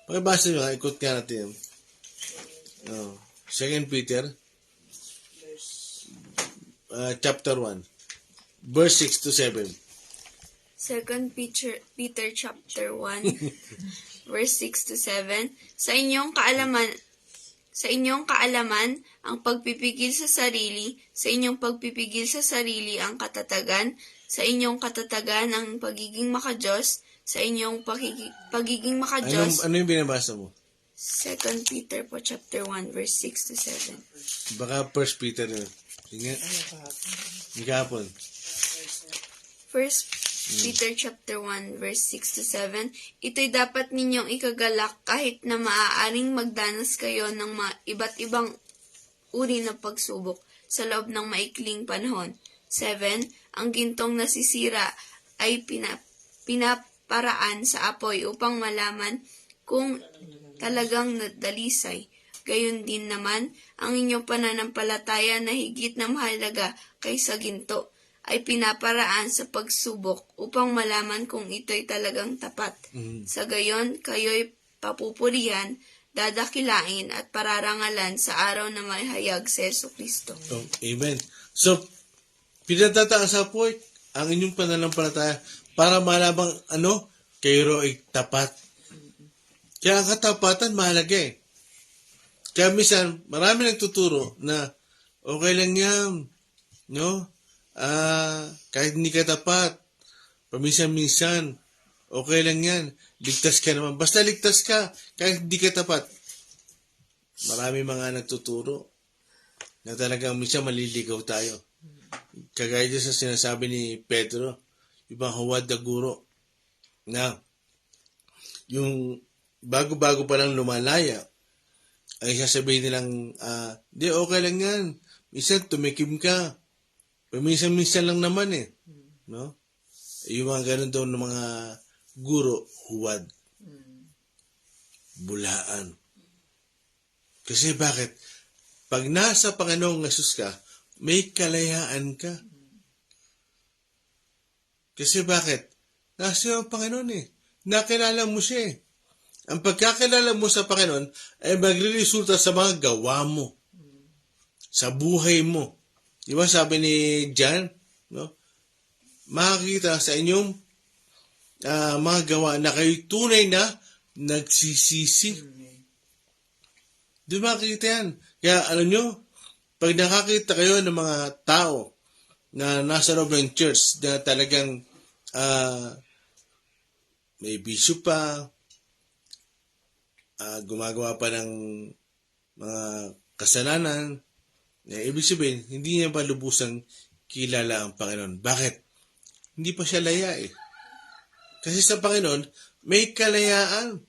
A: Pakibasa nyo nga, ikot nga natin. 2 Peter chapter 1 verse 6 to 7.
C: 2 Peter chapter 1 verse 6 to 7. Sa inyong kaalaman ang pagpipigil sa sarili, sa inyong pagpipigil sa sarili ang katatagan, sa inyong katatagan ang pagiging makadiyos, sa inyong pagiging makadiyos.
A: Ano yung binabasa mo?
C: 2 Peter po chapter 1 verse 6 to 7.
A: Baka 1 Peter yun. Sige. Kahapon.
C: 1 Peter chapter 1 verse 6 to 7. Ito'y dapat ninyong ikagalak kahit na maaaring magdanas kayo ng mga iba't ibang uri na pagsubok sa loob ng maikling panahon. 7. Ang gintong nasisira ay pinaparaan sa apoy upang malaman kung talagang nadalisay. Gayon din naman, ang inyong pananampalataya na higit na mahalaga kaysa ginto ay pinaparaan sa pagsubok upang malaman kung ito'y talagang tapat. Sa gayon, kayo'y papupurihan, dadakilain at pararangalan sa araw na may hayag sa Jesucristo.
A: Oh, amen. So, pinatataas sa point ang inyong pananampalataya para malabang kayo ay tapat. Kaya ang katapatan mahalaga eh. Kaya minsan, marami nagtuturo na okay lang yan, no? Kahit hindi ka tapat, paminsan-minsan, okay lang yan. Ligtas ka naman. Basta ligtas ka, kahit hindi ka tapat. Marami mga nagtuturo na talagang minsan maliligaw tayo. Kagaya dyan sa sinasabi ni Pedro, yung mga huwad na guro, na yung bago-bago pa lang lumalaya, ay sasabihin nilang, di, okay lang yan. Minsan, tumikim ka. Paminsan-minsan lang naman eh. No? Yung mga ganun daw ng mga guro, huwad. Bulaan. Kasi bakit? Pag nasa Panginoong Yesus ka, may kalayaan ka. Kasi bakit? Nasa ang Panginoon eh. Nakilala mo siya eh. Ang pagkakilala mo sa Panginoon ay magre-resulta sa mga gawa mo. Sa buhay mo. Di ba sabi ni John, no? Makikita sa inyong mga gawa na kayo tunay na nagsisisi. Di ba makikita yan? Kaya alam nyo, pag nakakita kayo ng mga tao na nasa loob ng church na talagang may bisyo pa, gumagawa pa ng mga kasalanan, ibig sabihin, hindi niya pa lubusang kilala ang Panginoon. Bakit? Hindi pa siya laya eh. Kasi sa Panginoon, may kalayaan.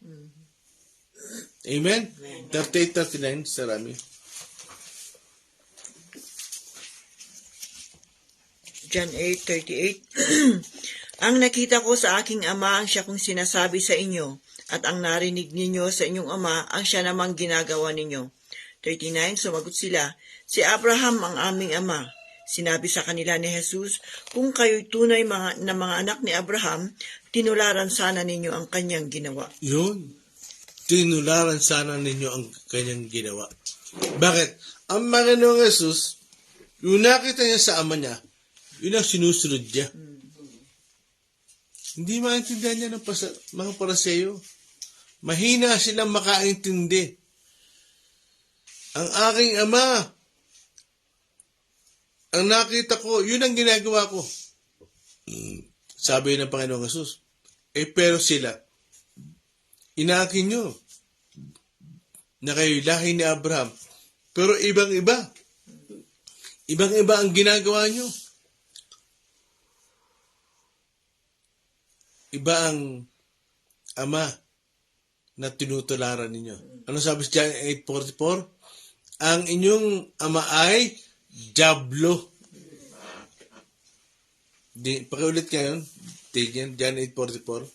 A: Amen? 38-39, Sarami.
D: John 8:38. Ang nakita ko sa aking ama ang siya kong sinasabi sa inyo, at ang narinig ninyo sa inyong ama ang siya namang ginagawa ninyo. 39, sumagot sila, si Abraham ang aming ama. Sinabi sa kanila ni Jesus, kung kayo'y tunay na mga anak ni Abraham, tinularan sana ninyo ang kanyang ginawa.
A: Yun. Tinularan sana ninyo ang kanyang ginawa. Bakit? Ang Panginoong Jesus, yung nakita niya sa ama niya, yun ang sinusunod niya. Hindi maintindihan niya ng mga Paraseyo. Mahina silang makaintindi. Ang aking ama, ang nakita ko, yun ang ginagawa ko. Sabi ng Panginoong Jesus. Pero sila, inaakin nyo na kayo lahi ni Abraham. Pero ibang-iba. Ibang-iba ang ginagawa nyo. Iba ang ama na tinutularan ninyo. Ano sabi sa John 8:44? ang inyong ama ay Diablo. Pakiulit kayo. Tignan, John 8:44.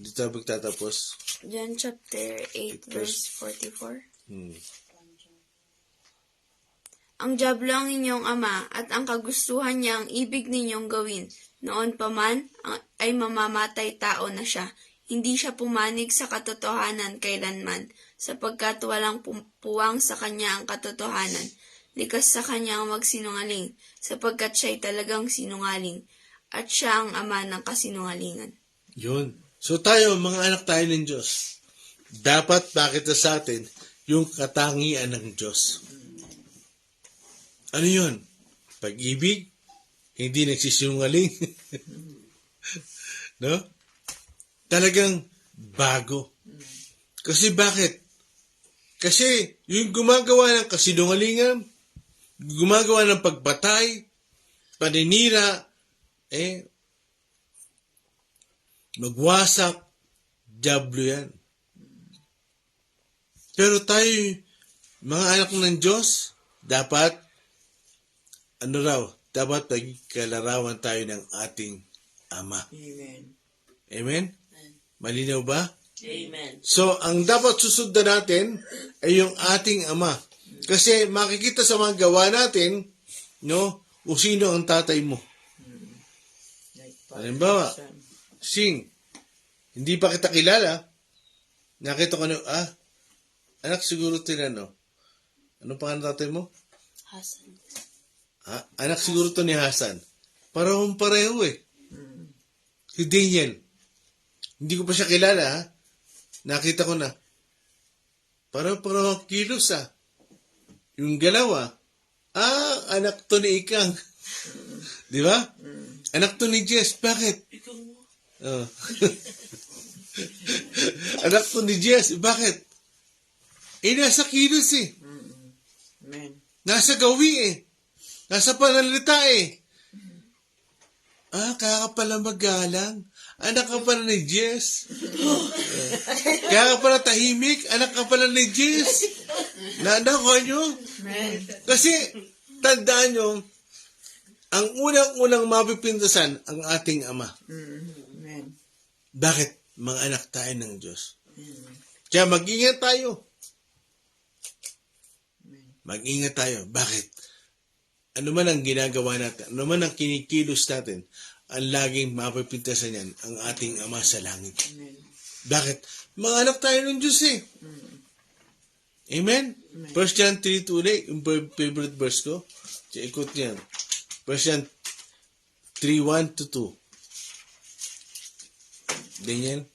A: Dito tayo magtatapos.
C: John chapter 8, verse 44. Ang diablo ang inyong ama at ang kagustuhan niya ang ibig ninyong gawin. Noon pa man ay mamamatay tao na siya. Hindi siya pumanig sa katotohanan kailanman, sapagkat walang puwang sa kanya ang katotohanan. Likas sa kanya ang magsinungaling, sapagkat siya'y talagang sinungaling, at siya ang ama ng kasinungalingan.
A: Yun. So tayo, mga anak tayo ng Diyos. Dapat makita sa atin yung katangian ng Diyos. Ano yun? Pag-ibig, hindi nagsisinungaling. No? Talagang bago. Kasi bakit? Kasi yung gumagawa ng kasinungalingan, gumagawa ng pagbatay, paninira, magwasak, diablo yan. Pero tayo, mga anak ng Diyos, dapat, dapat pagkalarawan tayo ng ating Ama.
D: Amen.
A: Amen? Malinaw ba?
B: Amen.
A: So, ang dapat susundan natin ay yung ating Ama. Kasi makikita sa mga gawa natin, no, kung sino ang tatay mo. Halimbawa, hindi pa kita kilala, nakita ko anak siguro tinano. Ano pa ang tatay mo?
F: Hasan.
A: Anak siguro to ni Hasan. Parehong pareho Si Daniel. Hindi ko pa siya kilala, Nakita ko na. Parang kilos Yung galaw anak to ni Ikang. Di ba? Anak to ni Jess. Bakit? Oh. Anak to ni Jess. Bakit? Nasa kilos
D: Amen.
A: Nasa gawi Nasa panalita kaya ka pala magalang. Anak ka pala ni Jess. Kaya ka pala tahimik. Anak ka pala ni Jess. Naandako nyo? Kasi, tandaan nyo, ang unang-unang mapipintasan ang ating Ama.
D: Amen.
A: Bakit? Mga anak tayo ng Diyos. Kaya mag-ingat tayo. Mag-ingat tayo. Bakit? Ano man ang ginagawa natin, ano man ang kinikilos natin, ang laging mapipintasan yan, ang ating Ama sa langit.
D: Amen.
A: Bakit? Mga anak tayo ng Diyos Amen? 1 John 3:2 ulit, yung favorite verse ko. Ikot niyan. 1 John 3:1-2. Daniel?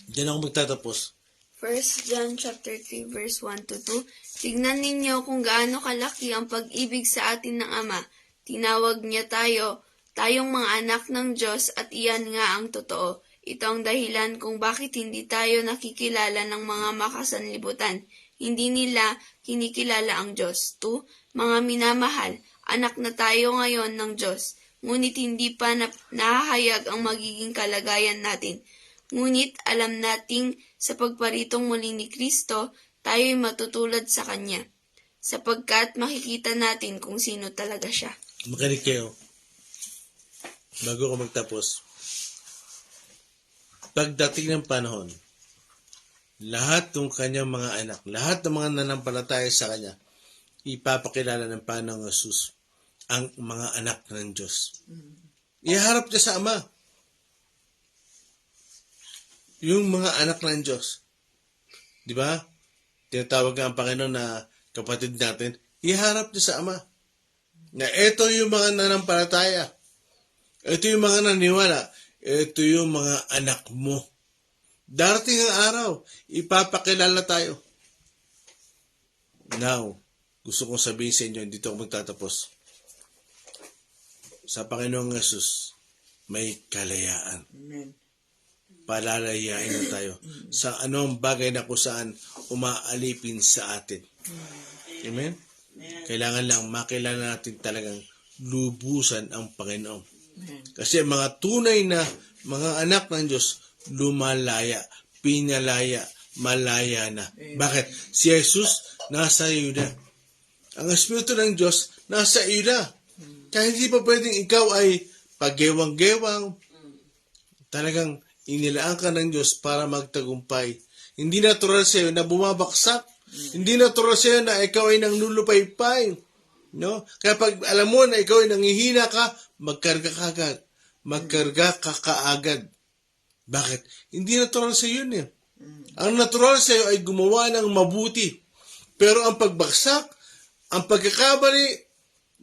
A: Diyan ako magtatapos.
C: 1 John chapter 3 verse 1-2. Tignan ninyo kung gaano kalaki ang pag-ibig sa atin ng Ama. Tinawag niya tayong mga anak ng Diyos at iyan nga ang totoo. Ito ang dahilan kung bakit hindi tayo nakikilala ng mga makasanlibutan. Hindi nila kinikilala ang Diyos. 2. Mga minamahal, anak na tayo ngayon ng Diyos. Ngunit hindi pa nahahayag ang magiging kalagayan natin. Ngunit alam nating sa pagparitong muli ni Kristo, tayo'y matutulad sa Kanya, sapagkat makikita natin kung sino talaga siya.
A: Makinig kayo. Bago ko magtapos. Pagdating ng panahon, lahat ng kanyang mga anak, lahat ng mga nanampalataya sa Kanya, ipapakilala ng Panginoong Jesus ang mga anak ng Diyos. Iharap niya sa Ama. Yung mga anak ng Diyos. Di ba? Tinatawag nga ang Panginoon na kapatid natin. Iharap niya sa Ama. Na ito yung mga nanampalataya. Ito yung mga naniwala. Ito yung mga anak mo. Darating ang araw, ipapakilala tayo. Now, gusto kong sabihin sa inyo, dito ako magtatapos. Sa Panginoong Jesus, may kalayaan.
D: Amen.
A: Palalayain na tayo sa anong bagay na kung saan umaalipin sa atin. Amen? Kailangan lang makilala natin talagang lubusan ang Panginoon. Kasi mga tunay na mga anak ng Diyos lumalaya malaya na. Bakit? Si Jesus nasa iyo na. Ang Espiritu ng Diyos nasa iyo na. Kaya hindi pa pwedeng ikaw ay paggewang-gewang. Talagang inilaan ka ng Diyos para magtagumpay. Hindi natural sa iyo na bumabaksak. Hindi natural sa iyo na ikaw ay nanglulupaypay. No? Kaya pag alam mo na ikaw ay nanghihina ka, magkarga ka agad. Magkarga ka kaagad. Bakit? Hindi natural sa iyo yun. Ang natural sa iyo ay gumawa ng mabuti. Pero ang pagbaksak, ang pagkakabali,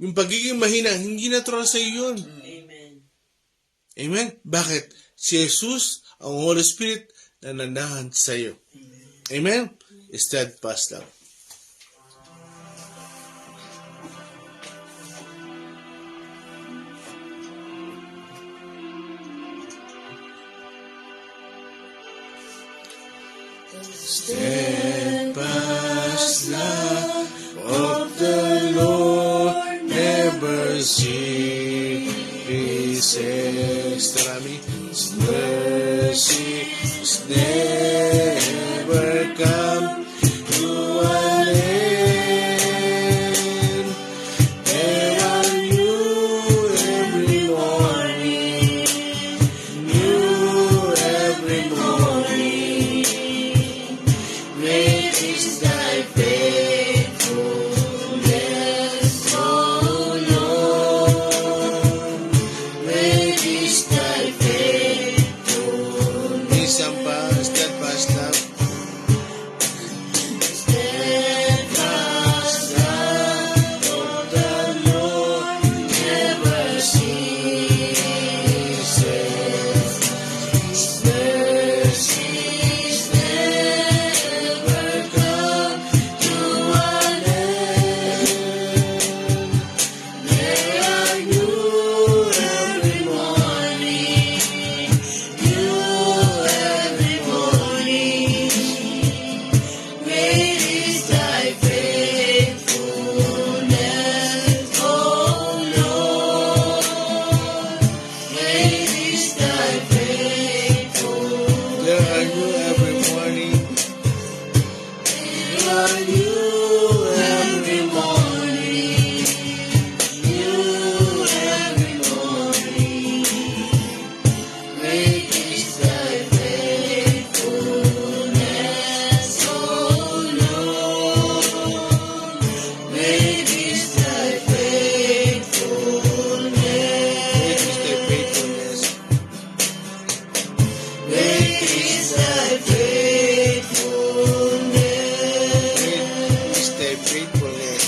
A: yung pagiging mahina, hindi natural sa iyo yun.
B: Amen.
A: Amen? Bakit? Si Jesus, ang Holy Spirit, nananahan sa iyo. Amen? Steadfast lang. Steadfast love of the Lord never ceases. Tarami. His mercy is never come to an end. There are new every morning, new every morning. Great is thy faithfulness, O Lord. Great is thy faithfulness. Isang pa, steadfast love. Steadfast love of the Lord never ceases. His mercies never come to an end. They are new every morning, new every morning. Great is thy faithfulness, O Lord. Great is thy faithfulness. There are new every morning. There are new every morning. New every morning. Great is thy faithfulness, O Lord. Great is thy faithfulness. Great is thy faithfulness. Great is thy faithfulness.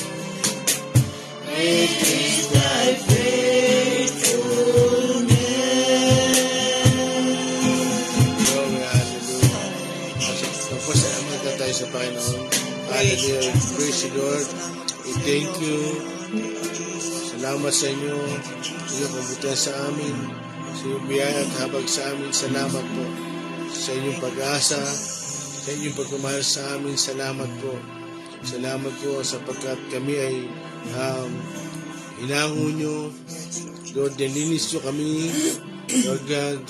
A: Great is thy faithfulness. Glory, hallelujah. Magpasalamat na tayo sa Panginoon. Hallelujah. Praise the Lord. We thank you. Salamat sa inyo. Sa inyong kabutihan sa amin. Sa inyong biyaya at habag sa amin. Salamat po. Sa inyong pag-asa. Sa inyong pagmamahal sa amin. Salamat po. Salamat po sapagkat kami ay inango nyo. Lord, nilinis nyo kami. Lord God,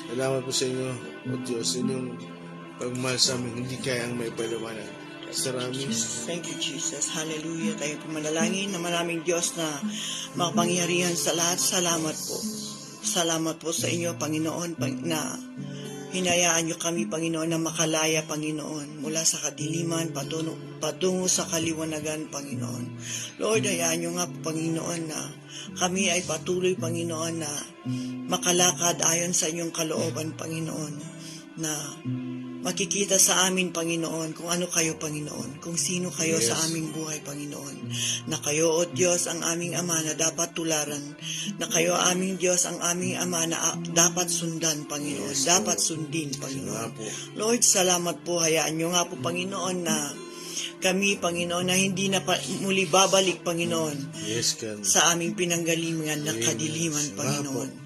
A: salamat po sa inyo. O Diyos, sa inyong pagmamahal sa amin. Hindi kayang may paliwanag. Salamat.
D: Thank you, Jesus. Hallelujah. Tayo po manalangin na maraming Diyos na makapangyarihan sa lahat. Salamat po. Salamat po sa inyo, Panginoon, na hinayaan nyo kami, Panginoon, na makalaya, Panginoon, mula sa kadiliman patungo sa kaliwanagan, Panginoon. Lord, hayaan nyo nga, Panginoon, na kami ay patuloy, Panginoon, na makalakad ayon sa inyong kalooban, Panginoon, na makikita sa amin, Panginoon, kung ano kayo, Panginoon, kung sino kayo sa aming buhay, Panginoon, na kayo, O Diyos, ang aming Ama na dapat tularan, na kayo, aming Diyos, ang aming Ama na dapat sundan, Panginoon, dapat sundin, Panginoon. Lord, salamat po, hayaan nyo nga po, Panginoon, na kami, Panginoon, na hindi na muli babalik, Panginoon, sa aming pinanggaliman na kadiliman, Panginoon.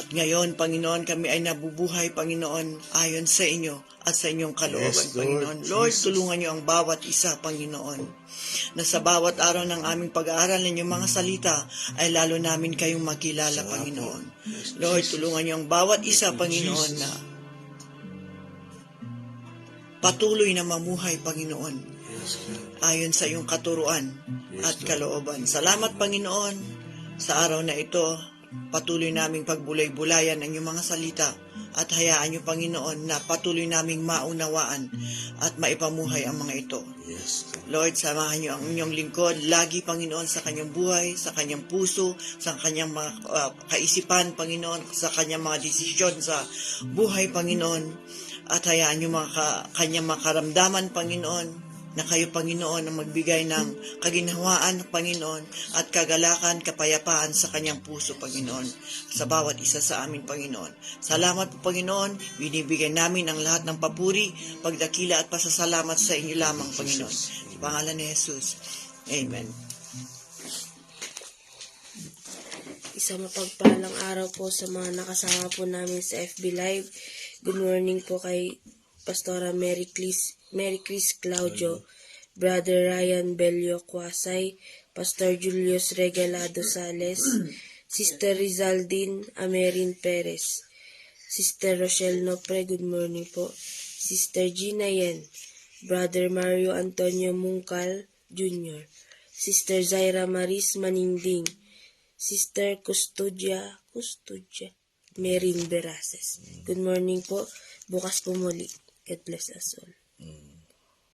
D: Ngayon, Panginoon, kami ay nabubuhay, Panginoon, ayon sa inyo at sa inyong kalooban, Panginoon. Lord, tulungan niyo ang bawat isa, Panginoon, na sa bawat araw ng aming pag-aaral ng inyong mga salita ay lalo namin kayong makilala, Panginoon. Lord, tulungan niyo ang bawat isa, Panginoon, na patuloy na mamuhay, Panginoon,
A: Yes, God.
D: ayon sa iyong katuruan at kalooban. Salamat, Panginoon, sa araw na ito. Patuloy naming pagbulay-bulayan ang iyong mga salita at hayaan niyo, Panginoon, na patuloy naming maunawaan at maipamuhay ang mga ito.
A: Yes, God.
D: Lord, samahan niyo ang inyong lingkod lagi, Panginoon, sa kanyang buhay, sa kanyang puso, sa kanyang mga kaisipan, Panginoon, sa kanyang mga desisyon sa buhay, Panginoon. At hayaan niyo kanyang makaramdaman, Panginoon, na kayo, Panginoon, ang magbigay ng kaginhawaan, Panginoon, at kagalakan, kapayapaan sa kanyang puso, Panginoon, sa bawat isa sa amin, Panginoon. Salamat po, Panginoon. Binibigyan namin ang lahat ng papuri, pagdakila at pasasalamat sa inyo lamang, Panginoon. Sa pangalan ni Jesus. Amen.
F: Isang mapagpalang araw po sa mga nakasama po namin sa FB Live. Good morning po kay Pastora Mary Chris Claudio, Brother Ryan Bello Quasay, Pastor Julius Regalado Sales, Sister Rizaldine Amerin Perez, Sister Rochelle Nopre, good morning po, Sister Gina Yen, Brother Mario Antonio Mungkal Jr., Sister Zaira Maris Maninding, Sister Custodia Merin Berases. Good morning po. Bukas po muli. God bless us all.